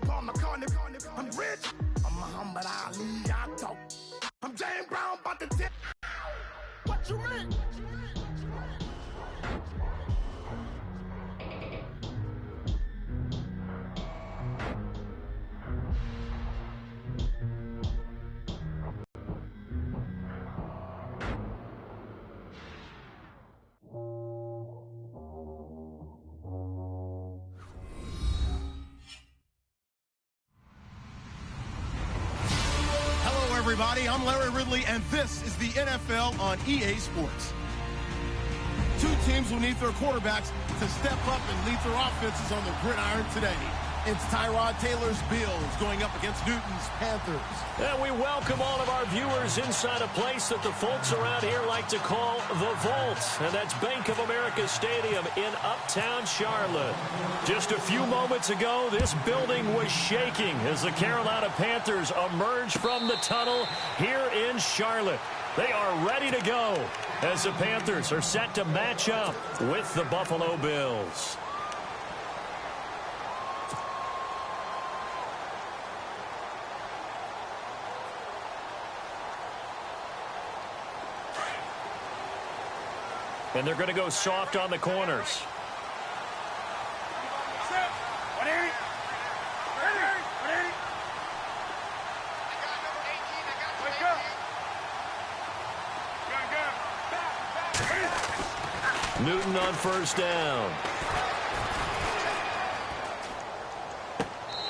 Paul McCartney, I'm rich. I'm Muhammad Ali, I talk. I'm James Brown, about to tip. What you mean? Everybody, I'm Larry Ridley, and this is the NFL on EA Sports. Two teams will need their quarterbacks to step up and lead their offenses on the gridiron today. It's Tyrod Taylor's Bills going up against Newton's Panthers. And we welcome all of our viewers inside a place that the folks around here like to call the Vault. And that's Bank of America Stadium in Uptown Charlotte. Just a few moments ago, this building was shaking as the Carolina Panthers emerged from the tunnel here in Charlotte. They are ready to go as the Panthers are set to match up with the Buffalo Bills. And they're going to go soft on the corners. Newton on first down.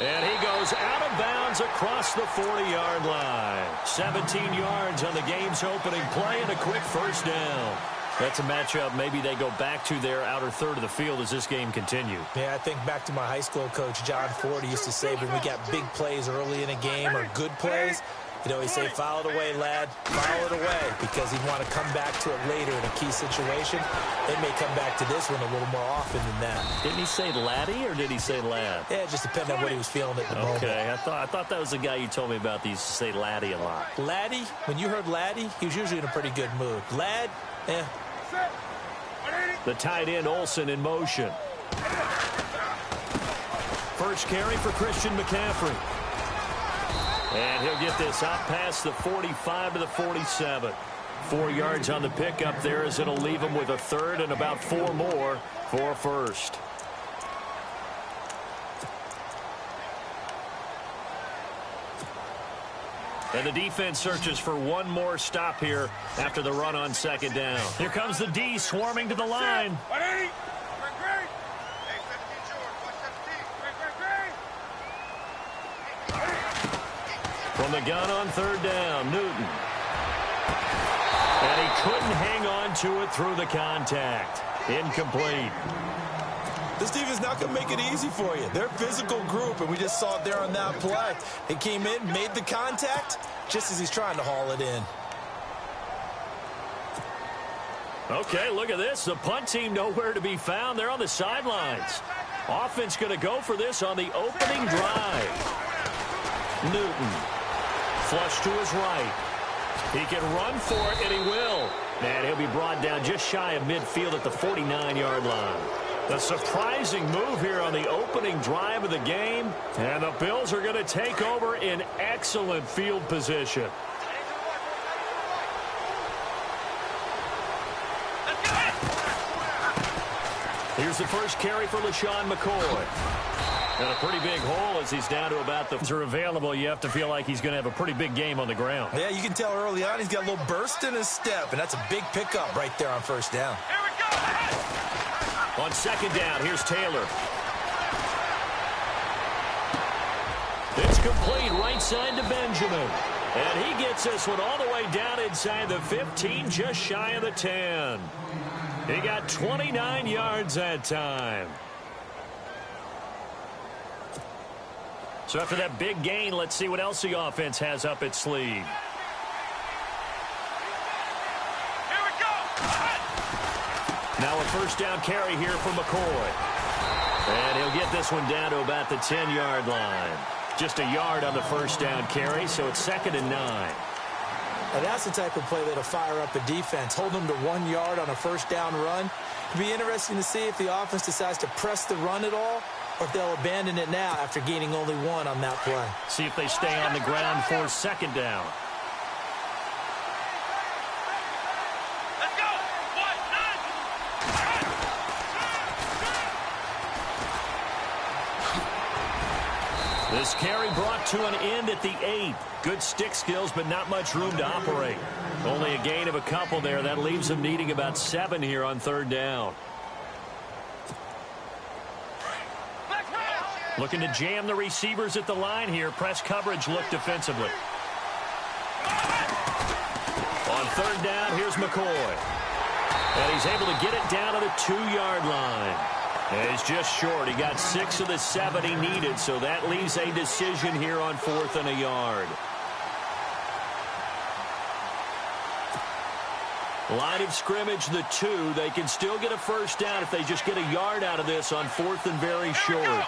And he goes out of bounds across the 40-yard line. 17 yards on the game's opening play and a quick first down. That's a matchup maybe they go back to their outer third of the field as this game continues. Yeah, I think back to my high school coach, John Ford. He used to say when we got big plays early in a game or good plays, you know, he'd say, foul it away, lad, foul it away, because he'd want to come back to it later in a key situation. They may come back to this one a little more often than that. Didn't he say laddie or did he say lad? Yeah, it just depended on what he was feeling at the moment. Okay, I thought that was the guy you told me about. He used to say laddie a lot. Laddie, when you heard laddie, he was usually in a pretty good mood. Lad, The tight end, Olsen, in motion. First carry for Christian McCaffrey. And he'll get this out past the 45 to the 47. 4 yards on the pickup there as it'll leave him with a third and about 4 more for first. And the defense searches for one more stop here after the run on second down. Here comes the D swarming to the line. From the gun on third down, Newton. And he couldn't hang on to it through the contact. Incomplete. This defense not going to make it easy for you. They're a physical group, and we just saw it there on that play. He came in, made the contact, just as he's trying to haul it in. Okay, look at this. The punt team nowhere to be found. They're on the sidelines. Offense going to go for this on the opening drive. Newton. Flush to his right. He can run for it, and he will. And he'll be brought down just shy of midfield at the 49-yard line. A surprising move here on the opening drive of the game. And the Bills are going to take over in excellent field position. Here's the first carry for LaShawn McCoy. And a pretty big hole as he's down to about the... are available. You have to feel like he's going to have a pretty big game on the ground. Yeah, you can tell early on he's got a little burst in his step, and that's a big pickup right there on first down. Here we go. On second down, here's Taylor. It's complete right side to Benjamin. And he gets this one all the way down inside the 15, just shy of the 10. He got 29 yards that time. So after that big gain, let's see what else the offense has up its sleeve. Here we go. Now a first down carry here for McCoy. And he'll get this one down to about the 10-yard line. Just a yard on the first down carry, so it's 2nd and 9. And that's the type of play that'll fire up a defense. Hold them to 1 yard on a first down run. It'll be interesting to see if the offense decides to press the run at all or if they'll abandon it now after gaining only 1 on that play. See if they stay on the ground for 2nd down. Let's go. 1, 9. This carry brought to an end at the 8. Good stick skills, but not much room to operate. Only a gain of a couple there. That leaves them needing about 7 here on 3rd down. Looking to jam the receivers at the line here. Press coverage look defensively. On 3rd down, here's McCoy. And he's able to get it down to the 2-yard line. And it's just short. He got 6 of the 7 he needed, so that leaves a decision here on 4th and a yard. Line of scrimmage, the 2. They can still get a 1st down if they just get a yard out of this on 4th and very short.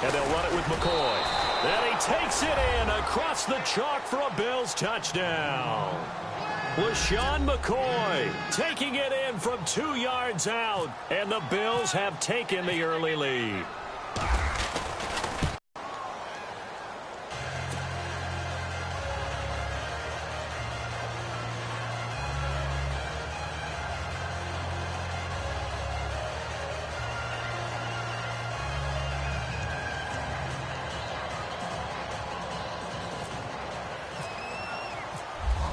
And they'll run it with McCoy. And he takes it in across the chalk for a Bills touchdown. LaShawn McCoy taking it in from 2 yards out. And the Bills have taken the early lead.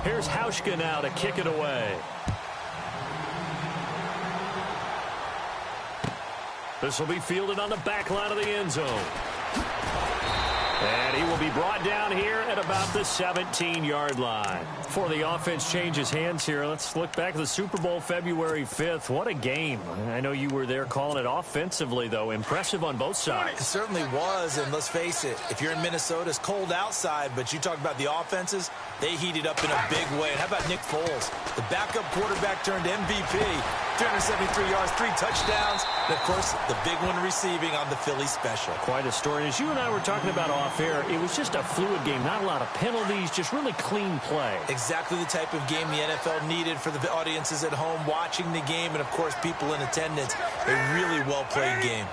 Here's Hauschka now to kick it away. This will be fielded on the back line of the end zone. And he will be brought down here at about the 17-yard line. Before the offense changes hands here, let's look back at the Super Bowl February 5th. What a game. I know you were there calling it offensively, though. Impressive on both sides. It certainly was, and let's face it, if you're in Minnesota, it's cold outside, but you talk about the offenses, they heated up in a big way. And how about Nick Foles? The backup quarterback turned MVP. 373 yards, 3 touchdowns, and, of course, the big one receiving on the Philly special. Quite a story. As you and I were talking about off air, it was just a fluid game. Not a lot of penalties, just really clean play. Exactly the type of game the NFL needed for the audiences at home watching the game and, of course, people in attendance. A really well-played game.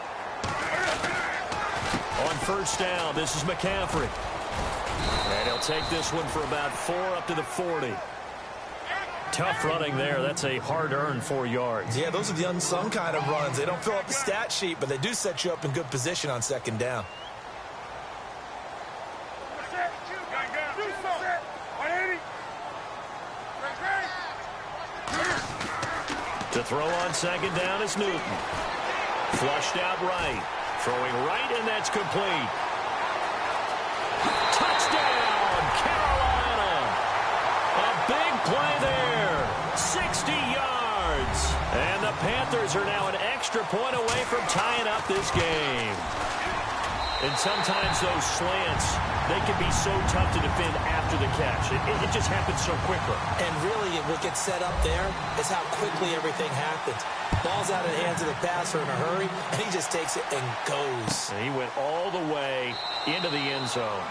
On 1st down, this is McCaffrey. And he'll take this one for about 4 up to the 40. Tough running there. That's a hard-earned 4 yards. Yeah, those are the unsung kind of runs. They don't fill up the stat sheet, but they do set you up in good position on 2nd down. To throw on 2nd down is Newton. Flushed out right. Throwing right, and that's complete. Touchdown, Carolina. A big play there. 60 yards. And the Panthers are now an extra point away from tying up this game. And sometimes those slants, they can be so tough to defend after the catch. It just happens so quickly. And really, what gets set up there is how quickly everything happens. Ball's out of the hands of the passer in a hurry, and he just takes it and goes. And he went all the way into the end zone.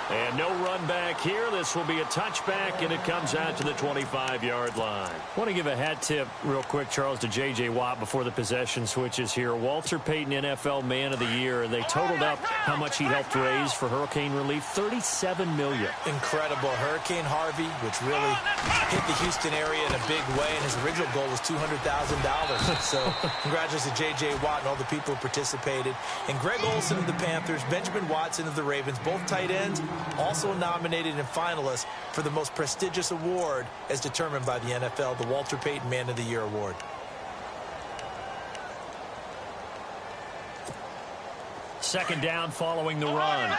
And no run back here. This will be a touchback, and it comes out to the 25-yard line. I want to give a hat tip real quick, Charles, to J.J. Watt before the possession switches here. Walter Payton, NFL Man of the Year, and they totaled up how much he helped raise for hurricane relief, $37 million. Incredible. Hurricane Harvey, which really hit the Houston area in a big way, and his original goal was $200,000. So congratulations to J.J. Watt and all the people who participated. And Greg Olsen of the Panthers, Benjamin Watson of the Ravens, both tight ends, also nominated and finalists for the most prestigious award as determined by the NFL, the Walter Payton Man of the Year Award. Second down following the run.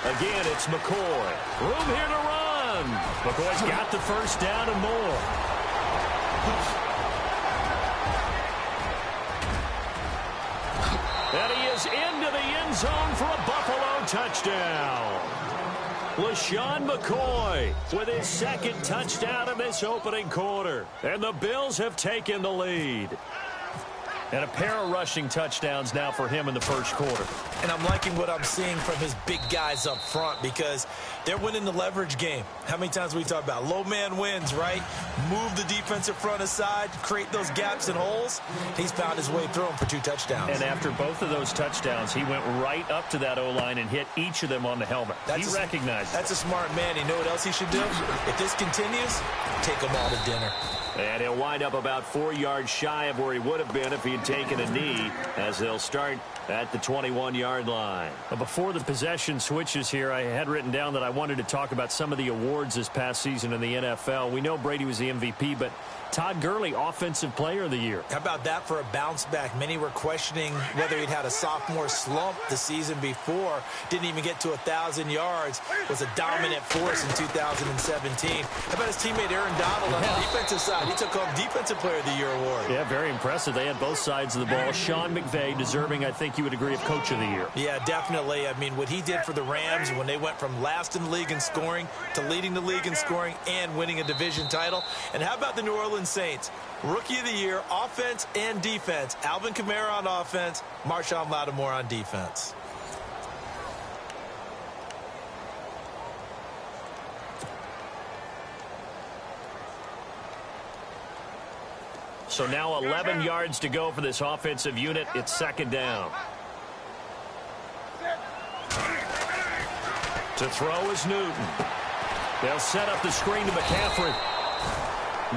Again, it's McCoy. Room here to run. McCoy's got the 1st down and more. And he is into the end zone for a Buffalo touchdown. LaShawn McCoy with his 2nd touchdown in this opening quarter. And the Bills have taken the lead. And a pair of rushing touchdowns now for him in the first quarter. And I'm liking what I'm seeing from his big guys up front because they're winning the leverage game. How many times we talk about low man wins, right? Move the defensive front aside, create those gaps and holes. He's found his way through them for 2 touchdowns. And after both of those touchdowns, he went right up to that O-line and hit each of them on the helmet. He recognized it. That's a smart man. You know what else he should do? If this continues, take them all to dinner. And he'll wind up about 4 yards shy of where he would have been if he had taken a knee, as they'll start at the 21-yard line. But before the possession switches here, I had written down that I wanted to talk about some of the awards this past season in the NFL. We know Brady was the MVP, but Todd Gurley, Offensive Player of the Year. How about that for a bounce back? Many were questioning whether he'd had a sophomore slump the season before. Didn't even get to 1,000 yards. Was a dominant force in 2017. How about his teammate Aaron Donald on the defensive side? He took home Defensive Player of the Year award. Yeah, very impressive. They had both sides of the ball. Sean McVay deserving, I think you would agree, of Coach of the Year. Yeah, definitely. I mean, what he did for the Rams when they went from last in the league in scoring to leading the league in scoring and winning a division title. And how about the New Orleans Saints? Rookie of the Year, offense and defense. Alvin Kamara on offense, Marshawn Lattimore on defense. So now 11 yards to go for this offensive unit. It's second down. To throw is Newton. They'll set up the screen to McCaffrey.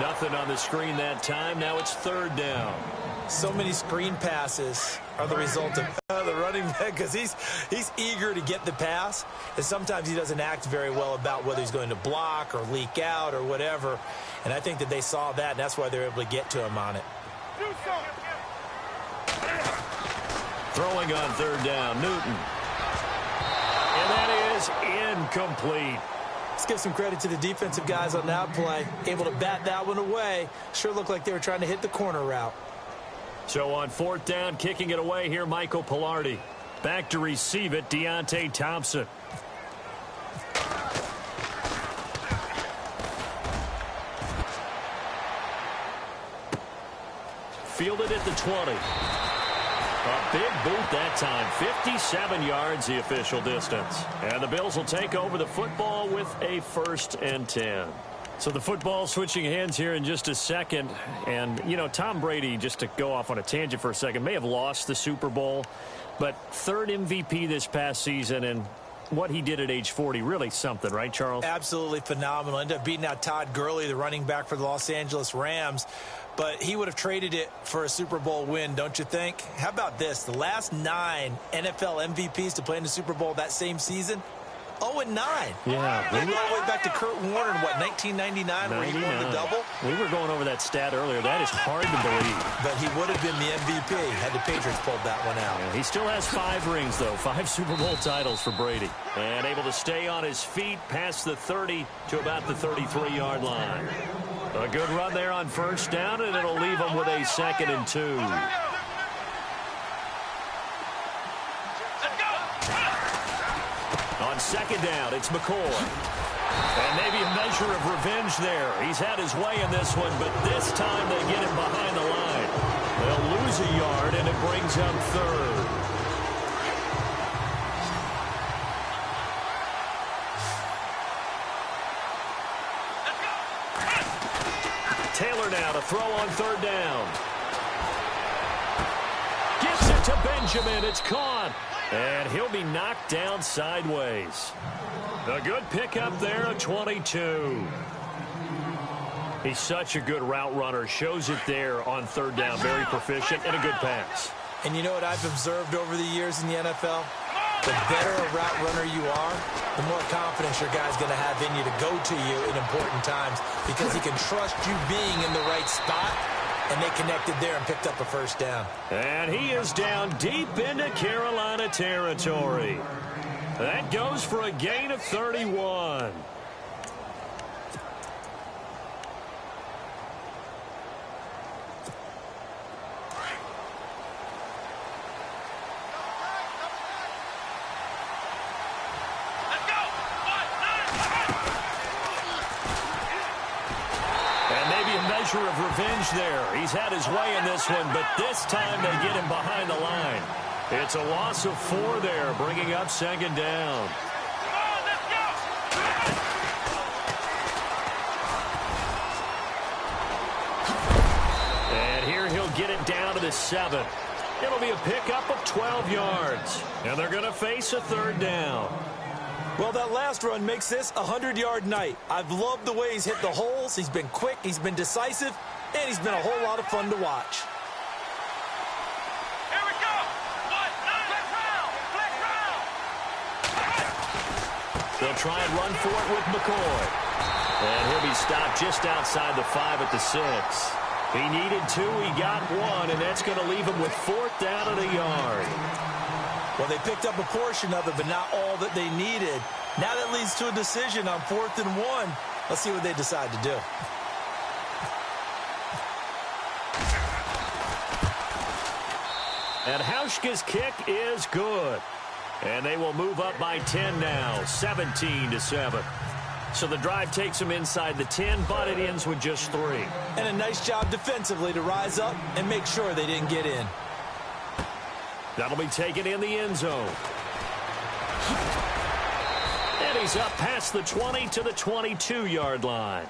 Nothing on the screen that time. Now it's third down. So many screen passes are the result of the running back because he's eager to get the pass. And sometimes he doesn't act very well about whether he's going to block or leak out or whatever. And I think that they saw that, and that's why they're able to get to him on it. Throwing on third down, Newton. And that is incomplete. Let's give some credit to the defensive guys on that play. Able to bat that one away. Sure looked like they were trying to hit the corner route. So on fourth down, kicking it away here, Michael Pilardi. Back to receive it, Deontay Thompson. Fielded at the 20. A big boot that time. 57 yards the official distance. And the Bills will take over the football with a 1st and 10. So the football switching hands here in just a second. And, you know, Tom Brady, just to go off on a tangent for a second, may have lost the Super Bowl. But 3rd MVP this past season, and what he did at age 40, really something, right, Charles? Absolutely phenomenal. Ended up beating out Todd Gurley, the running back for the Los Angeles Rams. But he would have traded it for a Super Bowl win, don't you think? How about this? The last 9 NFL MVPs to play in the Super Bowl that same season, 0-9. Yeah. We go all the way back to Kurt Warner in, what, 1999 where he won the double? We were going over that stat earlier. That is hard to believe. But he would have been the MVP had the Patriots pulled that one out. Yeah, he still has 5 rings, though. 5 Super Bowl titles for Brady. And able to stay on his feet past the 30 to about the 33-yard line. A good run there on first down, and it'll leave him with a 2nd and 2. On second down, it's McCoy. And maybe a measure of revenge there. He's had his way in this one, but this time they get him behind the line. They'll lose a yard, and it brings up 3rd. Taylor now to throw on third down. Gets it to Benjamin. It's caught. And he'll be knocked down sideways. A good pickup there at 22. He's such a good route runner. Shows it there on third down. Very proficient and a good pass. And you know what I've observed over the years in the NFL? The better a route runner you are, the more confidence your guy's going to have in you to go to you in important times because he can trust you being in the right spot, and they connected there and picked up a first down. And he is down deep into Carolina territory. That goes for a gain of 31. measure of revenge there. He's had his way in this one, but this time they get him behind the line. It's a loss of 4 there, bringing up second down. And here he'll get it down to the 7. It'll be a pickup of 12 yards. And they're going to face a third down. Well, that last run makes this a 100-yard night. I've loved the way he's hit the holes. He's been quick, he's been decisive, and he's been a whole lot of fun to watch. Here we go. Flex round. They'll try and run for it with McCoy. And he'll be stopped just outside the 5 at the 6. He needed 2, he got 1, and that's going to leave him with 4th down and a yard. Well, they picked up a portion of it, but not all that they needed. Now that leads to a decision on 4th and 1. Let's see what they decide to do. And Hauschka's kick is good. And they will move up by 10 now, 17-7. So the drive takes them inside the 10, but it ends with just 3. And a nice job defensively to rise up and make sure they didn't get in. That'll be taken in the end zone. And he's up past the 20 to the 22-yard line.